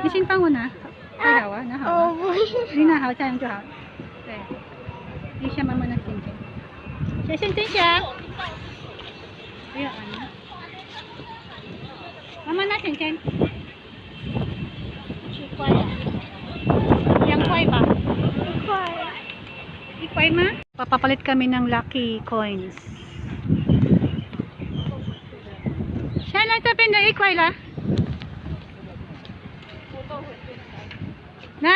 你先帮我拿，太好啊，拿好啊，你拿好这样就好。对，一下妈妈那甜甜，谢谢真香。不要按了，妈妈那甜甜，10块啊，2 块ba? 1 块ma? Papapalit kami ng lucky coins. Siya lang tapin na 1 块啦。来。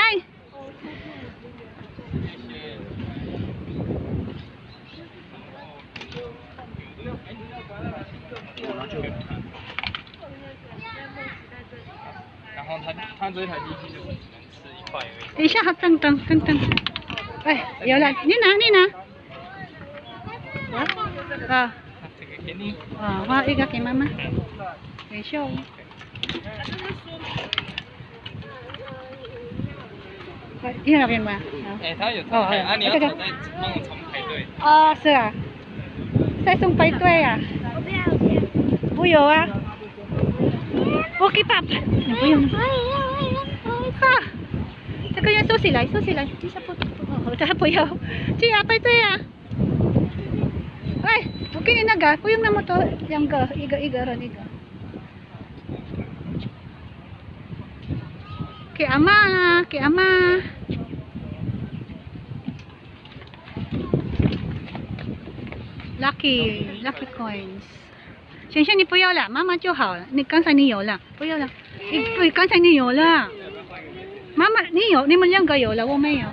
然后他这台机器就只能吃1块而已。等一下，等。哎，有了，你拿。啊。这个给你。啊，我一个给妈妈。等一下哦。你那边吗？哎，他有重排啊，你要再帮我重排队。哦，是啊。再送排队啊？不有啊。OK 爸爸，你不用。啊，这个要收起来，等一下不，他不要，这样排队啊。哎，我给你那个，不用那么多，2个，一个人一个。给阿妈。Lucky coins。璇璇，你不要了，妈妈就好了。刚才你有了，不要了。对，刚才你有了。妈妈，你们2个有了，我没有。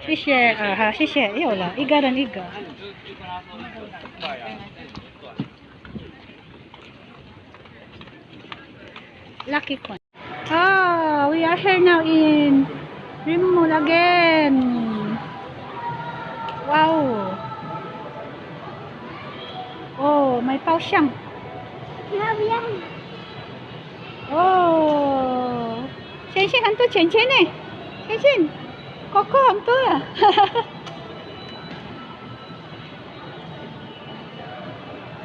谢谢，好，谢谢，有了，一个人一个。Lucky coin. Oh, we are here now in Rimmel again. Wow. Oh, may 包厢。哦，璇璇很多钱钱呢，璇璇，Coco 很多啊，哈哈。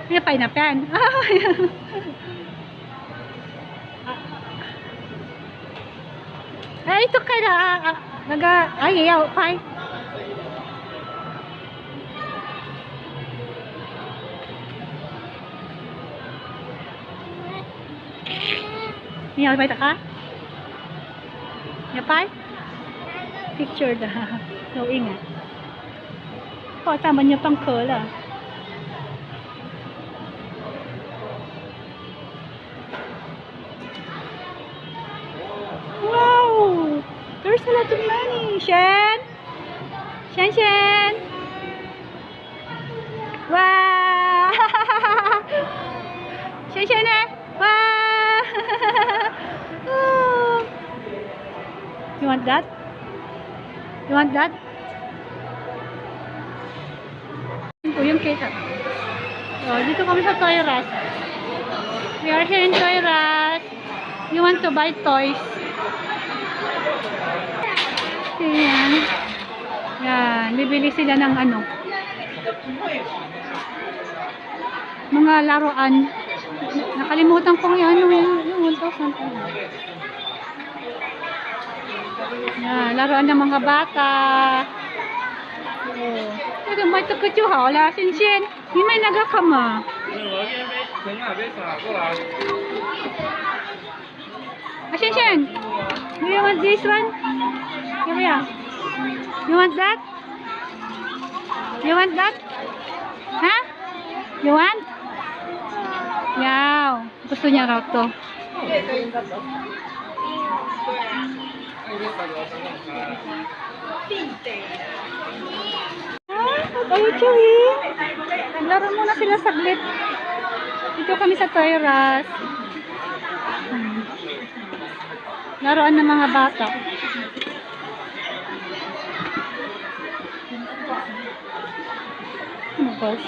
要ไป哪边？哎，ito ka na, ayaw, pai. 你要拍打？要拍 ？Picture dah, no ingat. Kau tambahnya pangkal lah. Wow, there's a lot of money, Shen. Wow. Shen eh? Wow. Oh. You want that? Ito yung cake. Oh, dito kami sa Toys R Us. We are here in Toys R Us. You want to buy toys? Yan, bibili sila ng ano, mga laruan. Nakalimutan ko yung yung 1,000. Yan, laruan ng mga bata. Oh, ito may tukot yung hala, Shen, hindi may nagakama. Shen, do you want this one? Here we are. You want that? Huh? You want? Yaw. Gusto niya raw to. Ay, Chewy. Naglaro muna sila saglit. Dito kami sa Toys R Us. Laruan ng mga bata. Oh my gosh.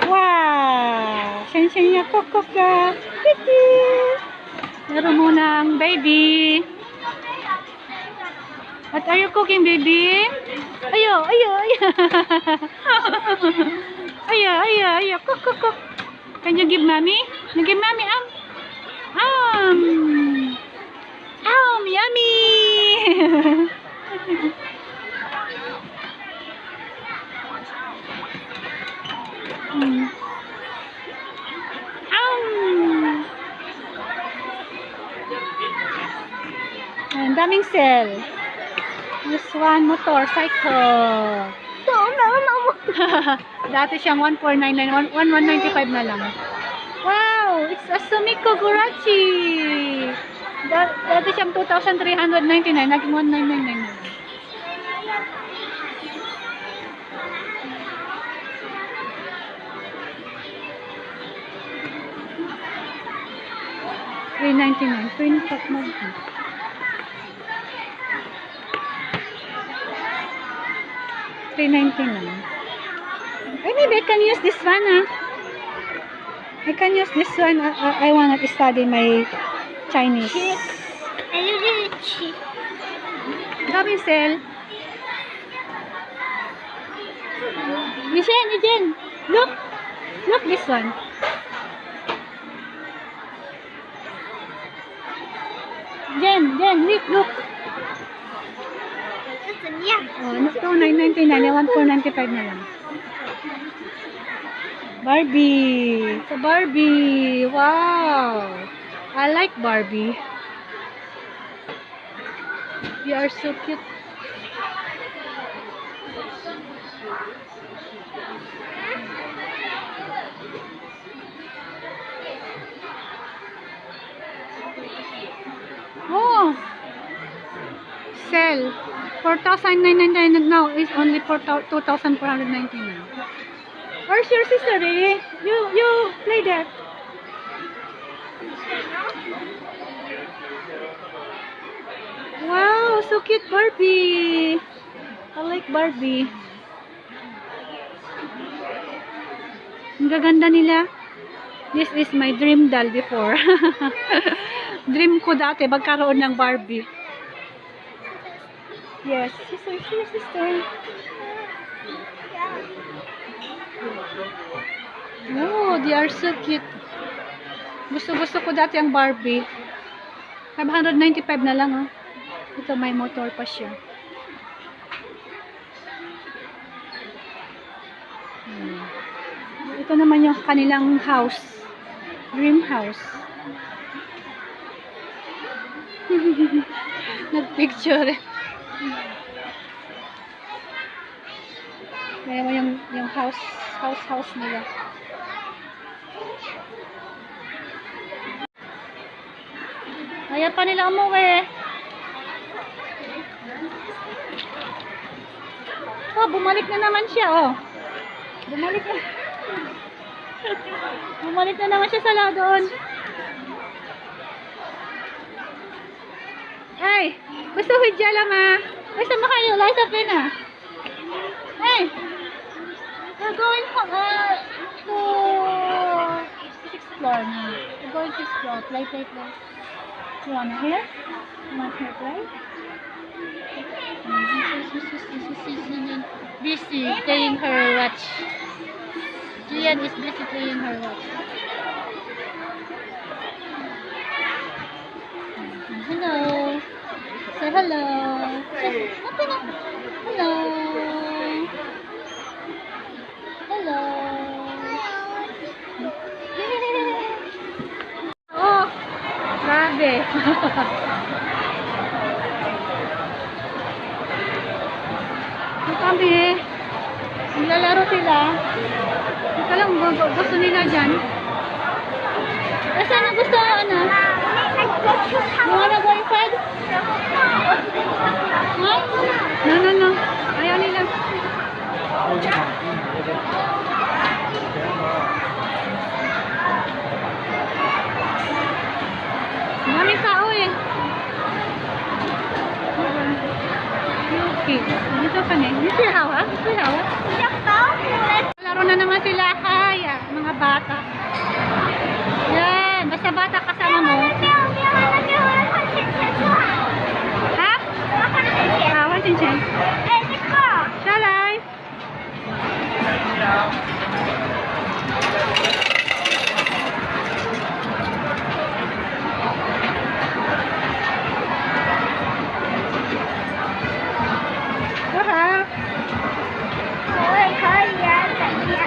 Wow. Attention niya, Coco ka. Kiki. Laro muna ang baby. What are you cooking, baby? Ayo, ayo, ayo. Ayo, ayo, ayo. Cook, cook, cook. Can you give mommy? You give mommy, yummy. Ang daming cell. This one, motorcycle. Dati siyang 1499, 1195 na lang. Wow! It's a Sumiko Gurachi. Dati siyang 2,399, naging 1,999 na. $399. Twin top mo. $399. Maybe I can use this one, I can use this one. I want to study my Chinese. Daming sale. Jen, look. Look this one. Jen, look. Oh, ano ito? $999. 1,495 na lang. Barbie. It's a Barbie. Wow. I like Barbie. They are so cute. Oh. Sell. 4,999 now is only 2,499. Where's your sister, eh? You play that. Wow, so cute Barbie. I like Barbie. Ang gaganda nila. This is my dream doll before. Dream ko dati magkaroon ng Barbie. Yes, sister. Oh, they are so cute. Gusto ko dati ang Barbie. 595 na lang, oh. Ito, may motor pa siya. Ito naman yung kanilang house. Dream house. Nagpicture. Kaya mo yung house nila. Ayaw pa nila umuwi. Oh, bumalik na naman siya, oh. Bumalik na naman siya sa doon. Ay, gusto hidya lang, Gusto mo kayo, light up yun, Hey, we're going to 6th floor na. We're going to 6th floor. Play. You wanna hear? You want to play? Busy playing her watch. Jian is busy playing her watch. Hello. Say hello. Hello. Hello. Oh, grabe. Kami, naglalaro sila. Ito lang gusto nila dyan. Saan ang gusto mo, You wanna go inside? Huh? No. Ayaw nila. Maraming tao, Yuki. Dito ka na. Dito hawa. Laro na naman sila. Mga bata. bata kasama mo? Ha? Ah, 1 chin chin.下来。多少？我也可以啊，怎么样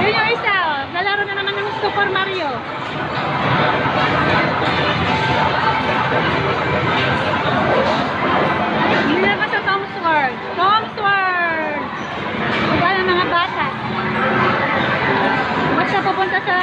？Yun yung isa, oh. Nalaro na naman ng Super Mario. Hindi naman sa Tom's World. Tom's World! Iba ng mga bata. Basta pupunta sa...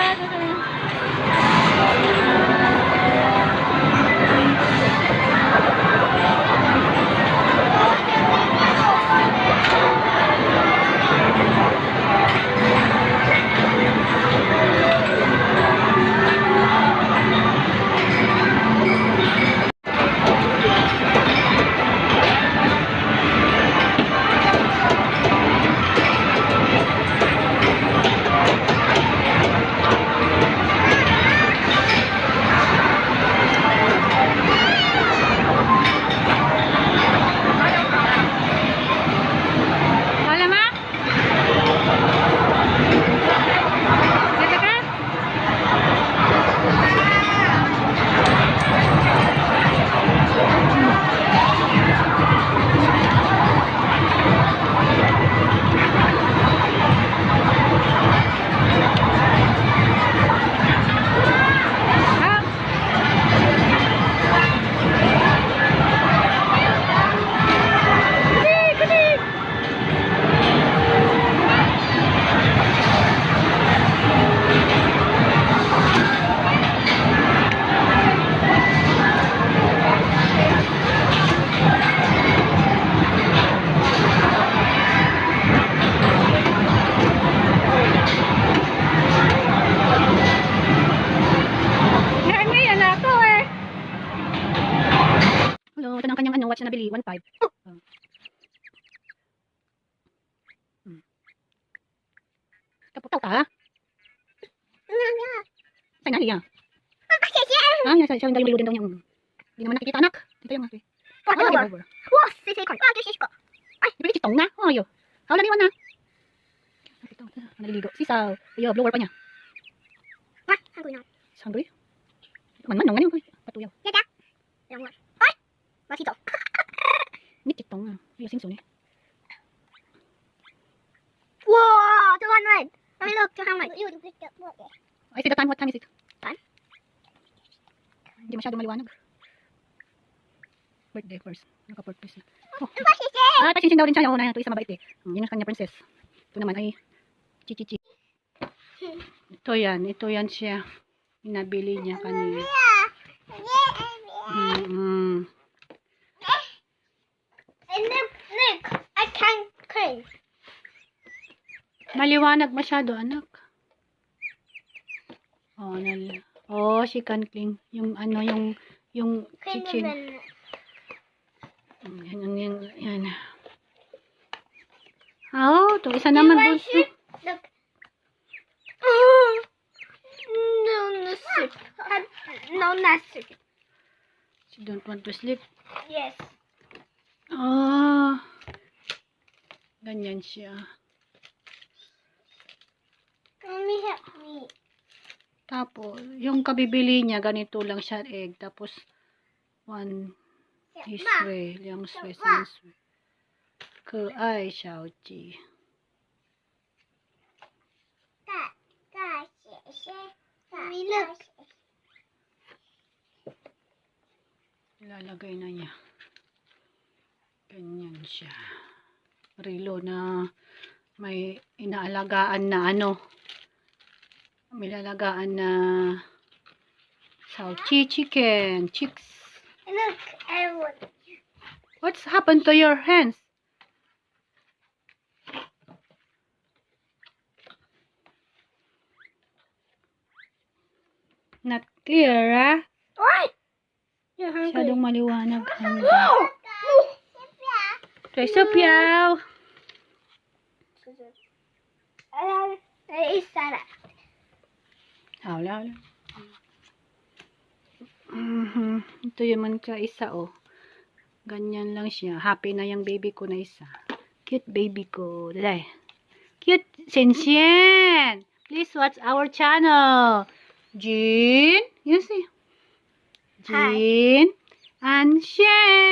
Hello, ito na ang kanyang watch na nabili, 1.5. Kaputaw ka, ha? Saan nga niya? Ah, siya yung dayong din daw niya. Hindi naman nakikita, anak. Ito yung ate. over. Wow, sisikoy. Ah, sisiko. Ay, di ba yung chitong na? Oh, ayo. How laliwan na? Ito, naliligo. Sisaw. Ayo, blower pa niya. Wah, hanggoy na. Hungry? Man-man, no, ganyan. Patuyaw. Yada. Yang wah. Ay, masito. Ini chitong na. Ayo, singso ni. Wow, 200. Mommy, look, 200. Ay, see the time. What time is it? Time? Hindi masyado maliwanag. Birthday first. Naka-birthday siya. Oh. Ah, pasinsin daw rin siya. Oo, na ito isa mabait eh. Yun ang kanya princess. Ito naman ay chichichi. Ito yan siya. Inabili niya kanina. And look, I can clean. Maliwanag masyado, anak. Oh, she can clean. Yung ano, yung chinchin. Yan. Oh, ito. Isa naman bunso. Look. No, sleep. No, not sleep. She don't want to sleep. Yes. Oh. Ganyan siya. Mommy, help me. Tapos, yung kabibili niya, ganito lang siya egg. Tapos, one this way, 2 way, 3 way. 可爱小鸡。Mommy, look. Ilalagay na niya. Ganyan siya. Relo na may inaalagaan na ano. May lalagaan na chicken, chicks. Look, I want. What's happened to your hands? Not clear, ah. Oi! You're Masyadong maliwanag. Try Sophia. Isa na. Wala. Ito yung man ka isa, oh. Ganyan lang siya. Happy na yung baby ko na isa. Cute baby ko. Dali. Cute. Sensien. Please watch our channel. Jean. You see. Jean and Shen.